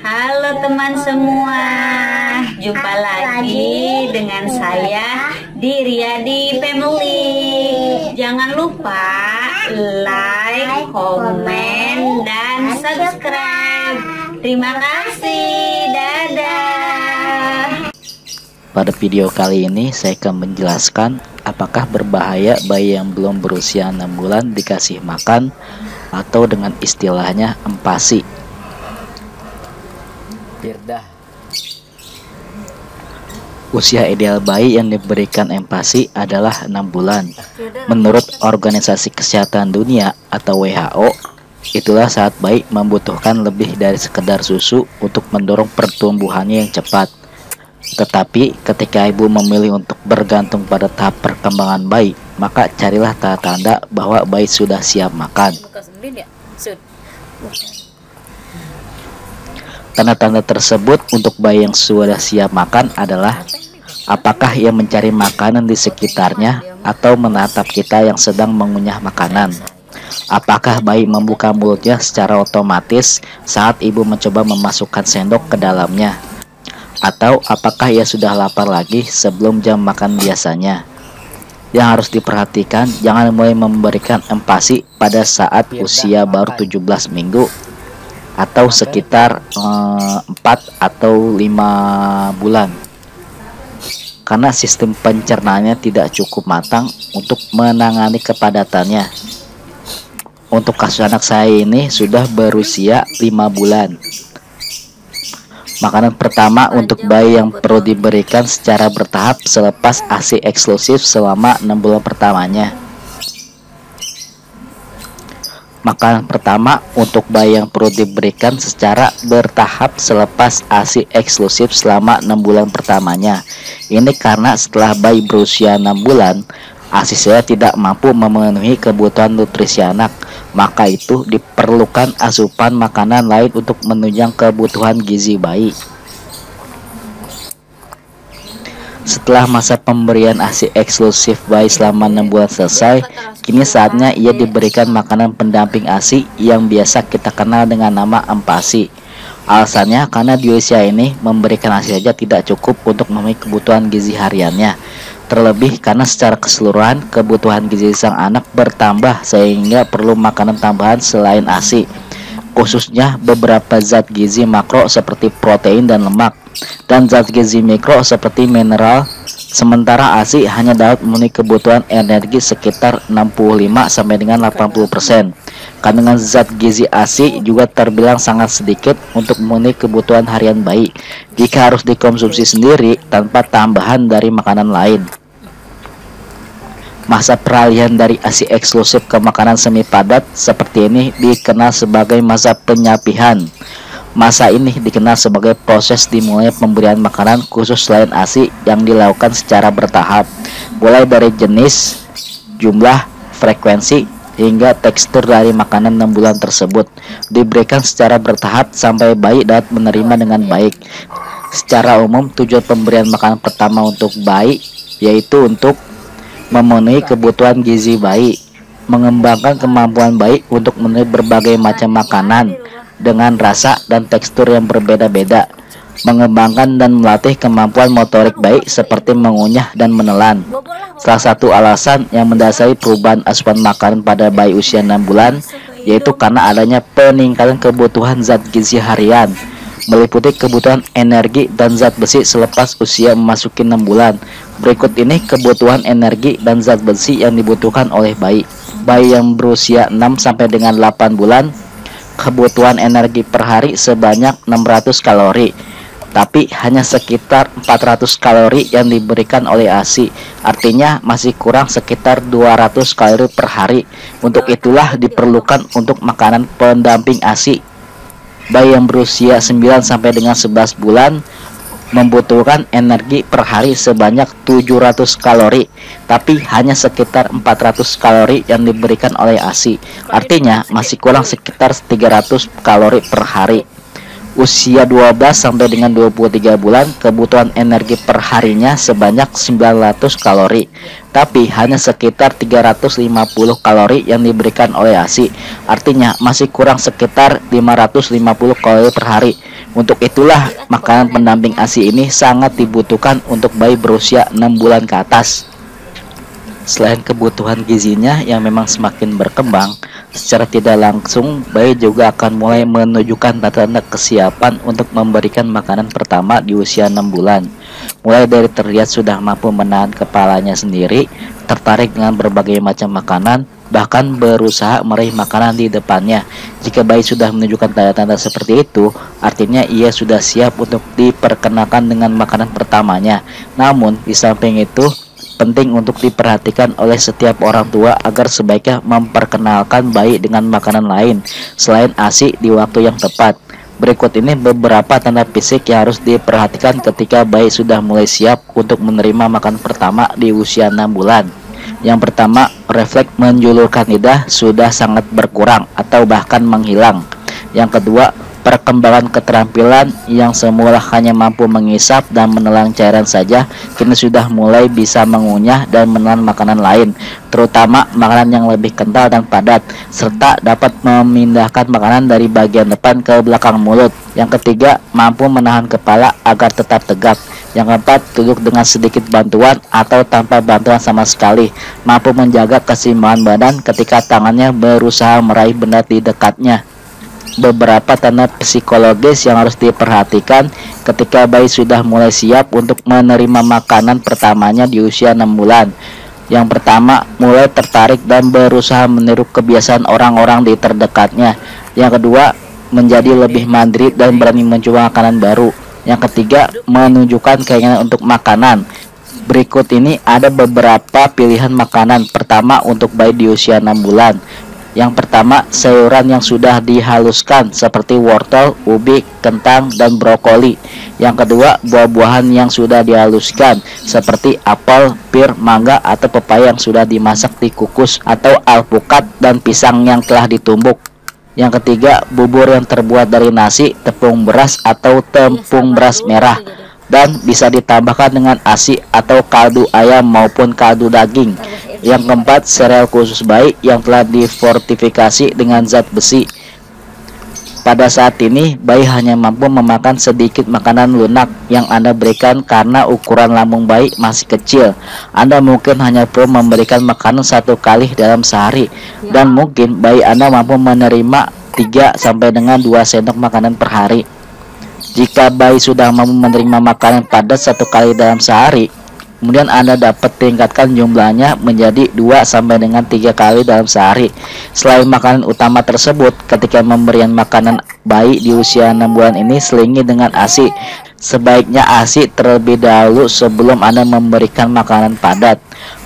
Halo teman semua, jumpa lagi dengan saya di Riyadi Family. Jangan lupa like, komen, dan subscribe. Terima kasih, dadah. Pada video kali ini saya akan menjelaskan apakah berbahaya bayi yang belum berusia 6 bulan dikasih makan atau dengan istilahnya empasi. Usia ideal bayi yang diberikan empasi adalah 6 bulan. Menurut Organisasi Kesehatan Dunia atau WHO, itulah saat bayi membutuhkan lebih dari sekedar susu untuk mendorong pertumbuhannya yang cepat. Tetapi ketika ibu memilih untuk bergantung pada tahap perkembangan bayi, maka carilah tanda-tanda bahwa bayi sudah siap makan. Tanda-tanda tersebut untuk bayi yang sudah siap makan adalah apakah ia mencari makanan di sekitarnya atau menatap kita yang sedang mengunyah makanan. Apakah bayi membuka mulutnya secara otomatis saat ibu mencoba memasukkan sendok ke dalamnya. Atau apakah ia sudah lapar lagi sebelum jam makan biasanya. Yang harus diperhatikan, jangan mulai memberikan empasi pada saat usia baru 17 minggu atau sekitar 4 atau 5 bulan. Karena sistem pencernaannya tidak cukup matang untuk menangani kepadatannya. Untuk kasus anak saya ini sudah berusia 5 bulan. Makanan pertama untuk bayi yang perlu diberikan secara bertahap selepas ASI eksklusif selama 6 bulan pertamanya. Makanan pertama untuk bayi yang perlu diberikan secara bertahap selepas ASI eksklusif selama 6 bulan pertamanya. Ini karena setelah bayi berusia 6 bulan, ASI saya tidak mampu memenuhi kebutuhan nutrisi anak. Maka itu diperlukan asupan makanan lain untuk menunjang kebutuhan gizi bayi. Setelah masa pemberian ASI eksklusif bayi selama 6 bulan selesai, kini saatnya ia diberikan makanan pendamping ASI yang biasa kita kenal dengan nama empasi. Alasannya karena di usia ini memberikan ASI saja tidak cukup untuk memenuhi kebutuhan gizi hariannya. Terlebih karena secara keseluruhan kebutuhan gizi sang anak bertambah sehingga perlu makanan tambahan selain ASI. Khususnya beberapa zat gizi makro seperti protein dan lemak, dan zat gizi mikro seperti mineral. Sementara ASI hanya dapat memenuhi kebutuhan energi sekitar 65 sampai dengan 80%. Kandungan zat gizi ASI juga terbilang sangat sedikit untuk memenuhi kebutuhan harian bayi jika harus dikonsumsi sendiri tanpa tambahan dari makanan lain. Masa peralihan dari ASI eksklusif ke makanan semi padat seperti ini dikenal sebagai masa penyapihan. Masa ini dikenal sebagai proses dimulai pemberian makanan khusus selain ASI yang dilakukan secara bertahap, mulai dari jenis, jumlah, frekuensi, hingga tekstur dari makanan 6 bulan tersebut. Diberikan secara bertahap sampai bayi dapat menerima dengan baik. Secara umum, tujuan pemberian makanan pertama untuk bayi yaitu untuk memenuhi kebutuhan gizi bayi, mengembangkan kemampuan bayi untuk memenuhi berbagai macam makanan dengan rasa dan tekstur yang berbeda-beda, mengembangkan dan melatih kemampuan motorik bayi seperti mengunyah dan menelan. Salah satu alasan yang mendasari perubahan asupan makanan pada bayi usia 6 bulan yaitu karena adanya peningkatan kebutuhan zat gizi harian, meliputi kebutuhan energi dan zat besi selepas usia memasuki 6 bulan. Berikut ini kebutuhan energi dan zat besi yang dibutuhkan oleh bayi. Bayi yang berusia 6 sampai dengan 8 bulan, kebutuhan energi per hari sebanyak 600 kalori. Tapi hanya sekitar 400 kalori yang diberikan oleh ASI. Artinya masih kurang sekitar 200 kalori per hari. Untuk itulah diperlukan untuk makanan pendamping ASI. Bayi yang berusia 9 sampai dengan 11 bulan membutuhkan energi per hari sebanyak 700 kalori, tapi hanya sekitar 400 kalori yang diberikan oleh ASI. Artinya masih kurang sekitar 300 kalori per hari. usia 12 sampai dengan 23 bulan, kebutuhan energi perharinya sebanyak 900 kalori. Tapi hanya sekitar 350 kalori yang diberikan oleh ASI. Artinya masih kurang sekitar 550 kalori per hari. Untuk itulah makanan pendamping ASI ini sangat dibutuhkan untuk bayi berusia 6 bulan ke atas. Selain kebutuhan gizinya yang memang semakin berkembang, secara tidak langsung bayi juga akan mulai menunjukkan tanda-tanda kesiapan untuk memberikan makanan pertama di usia 6 bulan. Mulai dari terlihat sudah mampu menahan kepalanya sendiri, tertarik dengan berbagai macam makanan, bahkan berusaha meraih makanan di depannya. Jika bayi sudah menunjukkan tanda-tanda seperti itu, artinya ia sudah siap untuk diperkenalkan dengan makanan pertamanya. Namun, di samping itu, penting untuk diperhatikan oleh setiap orang tua agar sebaiknya memperkenalkan bayi dengan makanan lain selain ASI di waktu yang tepat. Berikut ini beberapa tanda fisik yang harus diperhatikan ketika bayi sudah mulai siap untuk menerima makanan pertama di usia 6 bulan. Yang pertama, refleks menjulurkan lidah sudah sangat berkurang atau bahkan menghilang. Yang kedua, perkembangan keterampilan yang semula hanya mampu mengisap dan menelan cairan saja, kini sudah mulai bisa mengunyah dan menelan makanan lain, terutama makanan yang lebih kental dan padat, serta dapat memindahkan makanan dari bagian depan ke belakang mulut. Yang ketiga, mampu menahan kepala agar tetap tegak. Yang keempat, duduk dengan sedikit bantuan atau tanpa bantuan sama sekali, mampu menjaga keseimbangan badan ketika tangannya berusaha meraih benda di dekatnya. Beberapa tanda psikologis yang harus diperhatikan ketika bayi sudah mulai siap untuk menerima makanan pertamanya di usia 6 bulan. Yang pertama, mulai tertarik dan berusaha meniru kebiasaan orang-orang di terdekatnya. Yang kedua, menjadi lebih mandiri dan berani mencoba makanan baru. Yang ketiga, menunjukkan keinginan untuk makanan. Berikut ini ada beberapa pilihan makanan pertama untuk bayi di usia 6 bulan. Yang pertama, sayuran yang sudah dihaluskan seperti wortel, ubi, kentang, dan brokoli. Yang kedua, buah-buahan yang sudah dihaluskan seperti apel, pir, mangga, atau pepaya yang sudah dimasak dikukus, atau alpukat dan pisang yang telah ditumbuk. Yang ketiga, bubur yang terbuat dari nasi, tepung beras, atau tepung beras merah, dan bisa ditambahkan dengan ASI atau kaldu ayam maupun kaldu daging. Yang keempat, sereal khusus bayi yang telah difortifikasi dengan zat besi. Pada saat ini, bayi hanya mampu memakan sedikit makanan lunak yang Anda berikan karena ukuran lambung bayi masih kecil. Anda mungkin hanya perlu memberikan makanan 1 kali dalam sehari, dan mungkin bayi Anda mampu menerima 3 sampai dengan 2 sendok makanan per hari. Jika bayi sudah mampu menerima makanan padat 1 kali dalam sehari, kemudian Anda dapat tingkatkan jumlahnya menjadi 2 sampai dengan 3 kali dalam sehari. Selain makanan utama tersebut, ketika memberikan makanan bayi di usia 6 bulan ini selingi dengan ASI. Sebaiknya ASI terlebih dahulu sebelum Anda memberikan makanan padat.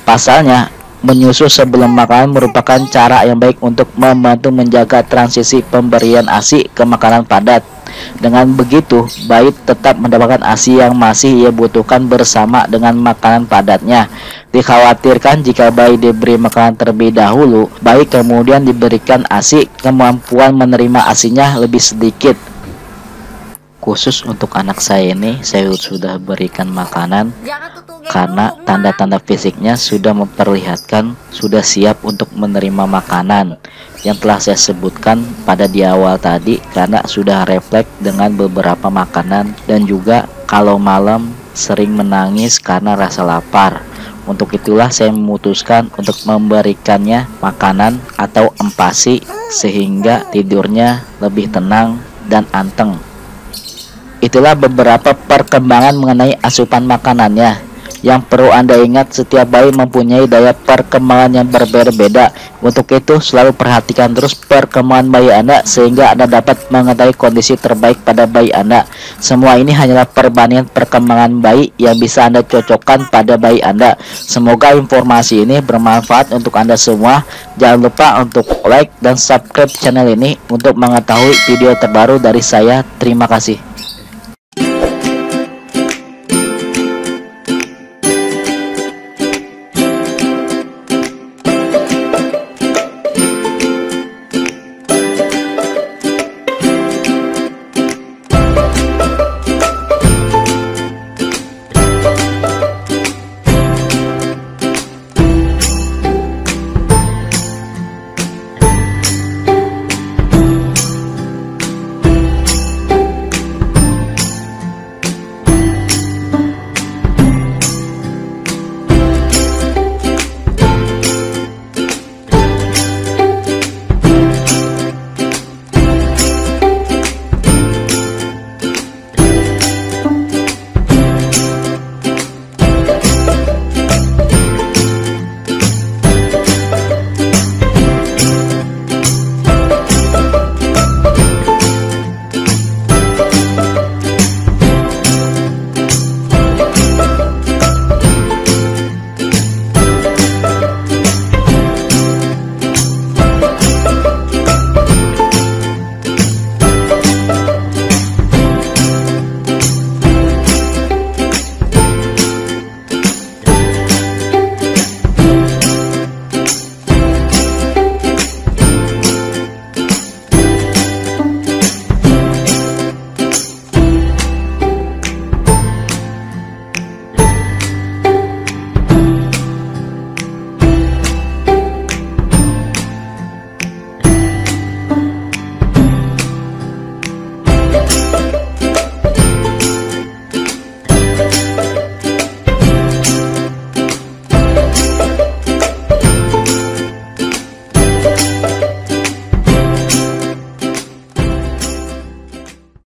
Pasalnya, menyusu sebelum makan merupakan cara yang baik untuk membantu menjaga transisi pemberian ASI ke makanan padat. Dengan begitu, bayi tetap mendapatkan ASI yang masih ia butuhkan bersama dengan makanan padatnya. Dikhawatirkan jika bayi diberi makanan terlebih dahulu, bayi kemudian diberikan ASI, kemampuan menerima ASInya lebih sedikit. Khusus untuk anak saya ini, saya sudah berikan makanan karena tanda-tanda fisiknya sudah memperlihatkan sudah siap untuk menerima makanan yang telah saya sebutkan pada di awal tadi, karena sudah refleks dengan beberapa makanan dan juga kalau malam sering menangis karena rasa lapar. Untuk itulah saya memutuskan untuk memberikannya makanan atau empasi sehingga tidurnya lebih tenang dan anteng. Itulah beberapa perkembangan mengenai asupan makanannya. Yang perlu Anda ingat, setiap bayi mempunyai daya perkembangan yang berbeda-beda. Untuk itu, selalu perhatikan terus perkembangan bayi Anda sehingga Anda dapat mengetahui kondisi terbaik pada bayi Anda. Semua ini hanyalah perbandingan perkembangan bayi yang bisa Anda cocokkan pada bayi Anda. Semoga informasi ini bermanfaat untuk Anda semua. Jangan lupa untuk like dan subscribe channel ini untuk mengetahui video terbaru dari saya. Terima kasih.